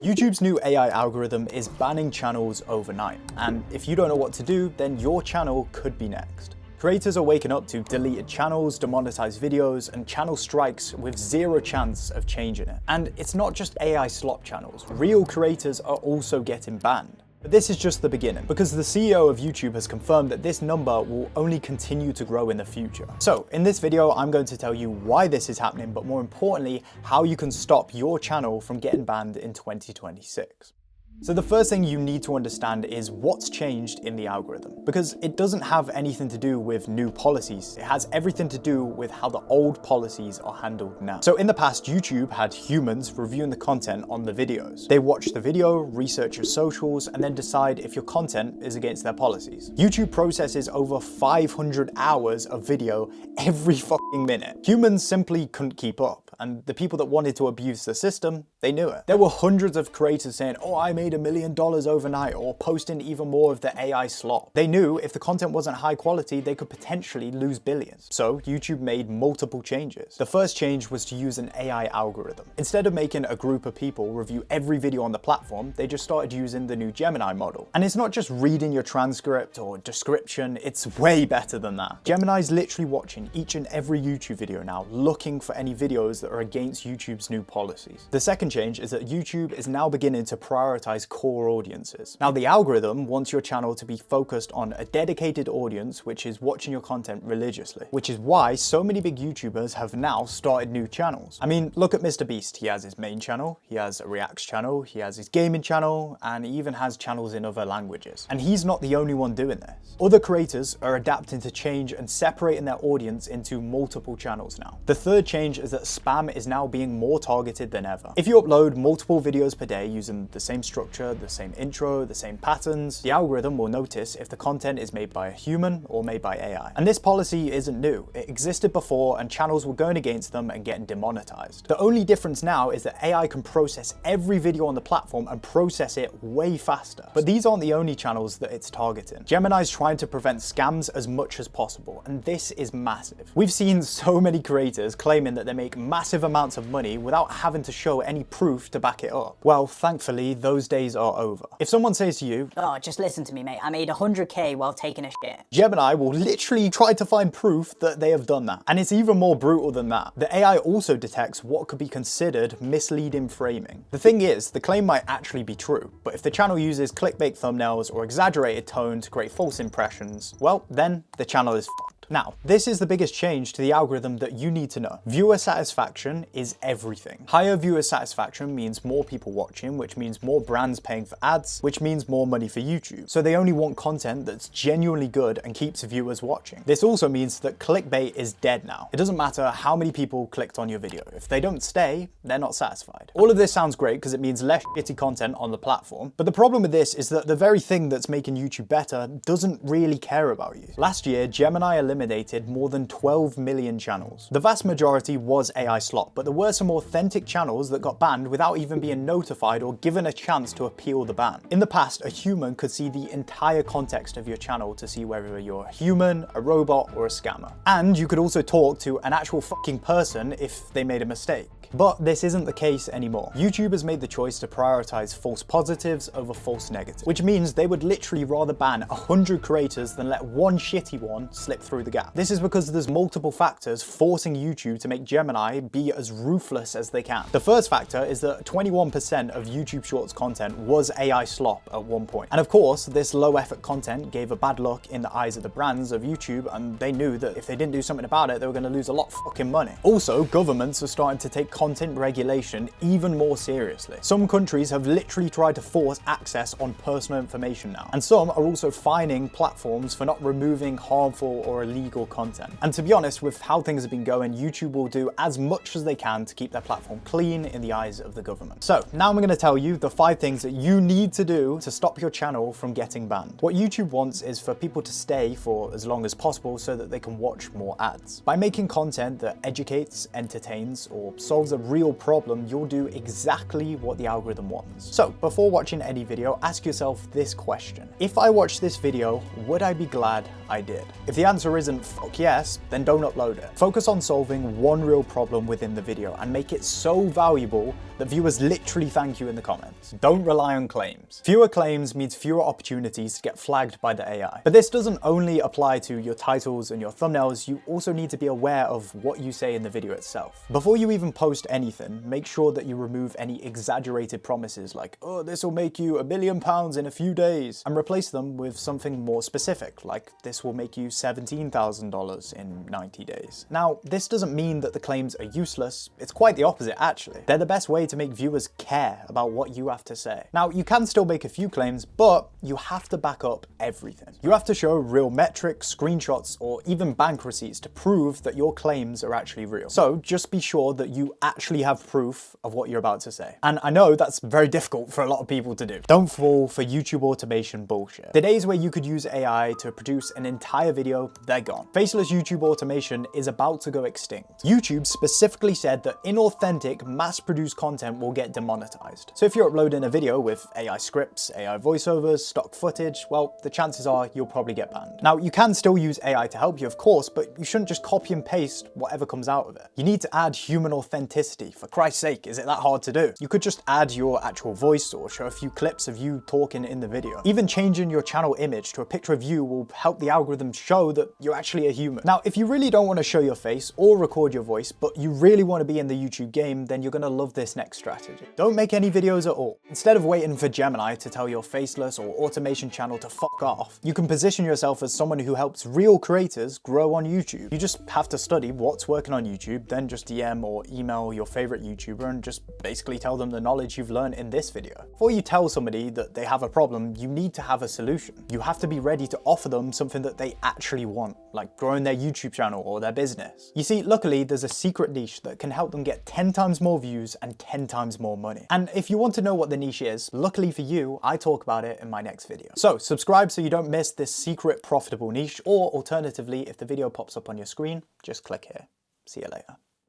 YouTube's new AI algorithm is banning channels overnight, and if you don't know what to do, then your channel could be next. Creators are waking up to deleted channels, demonetized videos, and channel strikes with zero chance of changing it. And it's not just AI slop channels, real creators are also getting banned. But this is just the beginning, because the CEO of YouTube has confirmed that this number will only continue to grow in the future. So in this video, I'm going to tell you why this is happening, but more importantly, how you can stop your channel from getting banned in 2026. So the first thing you need to understand is what's changed in the algorithm, because it doesn't have anything to do with new policies. It has everything to do with how the old policies are handled now. So in the past, YouTube had humans reviewing the content on the videos. They watch the video, research your socials, and then decide if your content is against their policies. YouTube processes over 500 hours of video every fucking minute. Humans simply couldn't keep up, and the people that wanted to abuse the system, they knew it. There were hundreds of creators saying, "Oh, I made $1 million overnight," or posting even more of the AI slop. They knew if the content wasn't high quality, they could potentially lose billions. So YouTube made multiple changes. The first change was to use an AI algorithm. Instead of making a group of people review every video on the platform, they just started using the new Gemini model. And it's not just reading your transcript or description, it's way better than that. Gemini's literally watching each and every YouTube video now, looking for any videos that are against YouTube's new policies. The second change is that YouTube is now beginning to prioritize core audiences. Now, the algorithm wants your channel to be focused on a dedicated audience which is watching your content religiously, which is why so many big YouTubers have now started new channels. I mean, look at Mr. Beast. He has his main channel, he has a reacts channel, he has his gaming channel, and he even has channels in other languages. And he's not the only one doing this. Other creators are adapting to change and separating their audience into multiple channels now. The third change is that spam is now being more targeted than ever. If you upload multiple videos per day using the same structure, the same intro, the same patterns, the algorithm will notice if the content is made by a human or made by AI. And this policy isn't new. It existed before and channels were going against them and getting demonetized. The only difference now is that AI can process every video on the platform and process it way faster. But these aren't the only channels that it's targeting. Gemini's trying to prevent scams as much as possible, and this is massive. We've seen so many creators claiming that they make massive amounts of money without having to show any proof to back it up. Well, thankfully, those days are over. If someone says to you, "Oh, just listen to me, mate. I made 100K while taking a shit," Gemini will literally try to find proof that they have done that. And it's even more brutal than that. The AI also detects what could be considered misleading framing. The thing is, the claim might actually be true, but if the channel uses clickbait thumbnails or exaggerated tone to create false impressions, well, then the channel is fucked. Now, this is the biggest change to the algorithm that you need to know. Viewer satisfaction is everything. Higher viewer satisfaction means more people watching, which means more brands paying for ads, which means more money for YouTube. So they only want content that's genuinely good and keeps viewers watching. This also means that clickbait is dead now. It doesn't matter how many people clicked on your video. If they don't stay, they're not satisfied. All of this sounds great because it means less shitty content on the platform. But the problem with this is that the very thing that's making YouTube better doesn't really care about you. Last year, Gemini eliminated more than 12 million channels. The vast majority was AI slop, but there were some authentic channels that got banned without even being notified or given a chance to appeal the ban. In the past, a human could see the entire context of your channel to see whether you're a human, a robot, or a scammer. And you could also talk to an actual fucking person if they made a mistake. But this isn't the case anymore. YouTube has made the choice to prioritize false positives over false negatives, which means they would literally rather ban 100 creators than let one shitty one slip through the gap. This is because there's multiple factors forcing YouTube to make Gemini be as ruthless as they can. The first factor is that 21% of YouTube Shorts content was AI slop at one point. And of course, this low effort content gave a bad look in the eyes of the brands of YouTube, and they knew that if they didn't do something about it, they were going to lose a lot of fucking money. Also, governments are starting to take content regulation even more seriously. Some countries have literally tried to force access on personal information now, and some are also fining platforms for not removing harmful or illegal content. And to be honest, with how things have been going, YouTube will do as much as they can to keep their platform clean in the eyes of the government. So now I'm going to tell you the 5 things that you need to do to stop your channel from getting banned. What YouTube wants is for people to stay for as long as possible so that they can watch more ads. By making content that educates, entertains, or solves a real problem, you'll do exactly what the algorithm wants. So before watching any video, ask yourself this question: if I watched this video, would I be glad I did? If the answer isn't fuck yes, then don't upload it. Focus on solving one real problem within the video and make it so valuable that viewers literally thank you in the comments. Don't rely on claims. Fewer claims means fewer opportunities to get flagged by the AI. But this doesn't only apply to your titles and your thumbnails, you also need to be aware of what you say in the video itself. Before you even post anything, make sure that you remove any exaggerated promises like, oh, this will make you £1 million in a few days, and replace them with something more specific, like this will make you $17,000 in 90 days. Now, this doesn't mean that the claims are useless, it's quite the opposite actually. They're the best way to make viewers care about what you have to say. Now, you can still make a few claims, but you have to back up everything. You have to show real metrics, screenshots, or even bank receipts to prove that your claims are actually real. So just be sure that you actually have proof of what you're about to say. And I know that's very difficult for a lot of people to do. Don't fall for YouTube automation bullshit. The days where you could use AI to produce an entire video, they're gone. Faceless YouTube automation is about to go extinct. YouTube specifically said that inauthentic, mass-produced content will get demonetized. So if you're uploading a video with AI scripts, AI voiceovers, stock footage, well, the chances are you'll probably get banned. Now, you can still use AI to help you, of course, but you shouldn't just copy and paste whatever comes out of it. You need to add human authenticity. For Christ's sake, is it that hard to do? You could just add your actual voice or show a few clips of you talking in the video. Even changing your channel image to a picture of you will help the algorithm show that you're actually a human. Now, if you really don't want to show your face or record your voice, but you really want to be in the YouTube game, then you're going to love this next strategy. Don't make any videos at all. Instead of waiting for Gemini to tell your faceless or automation channel to fuck off, you can position yourself as someone who helps real creators grow on YouTube. You just have to study what's working on YouTube, then just DM or email your favorite YouTuber and just basically tell them the knowledge you've learned in this video. Before you tell somebody that they have a problem, you need to have a solution. You have to be ready to offer them something that they actually want, like growing their YouTube channel or their business. You see, luckily there's a secret niche that can help them get 10 times more views and 10 times more money. And if you want to know what the niche is, luckily for you, I talk about it in my next video. So subscribe so you don't miss this secret profitable niche, or alternatively, if the video pops up on your screen, just click here. See you later.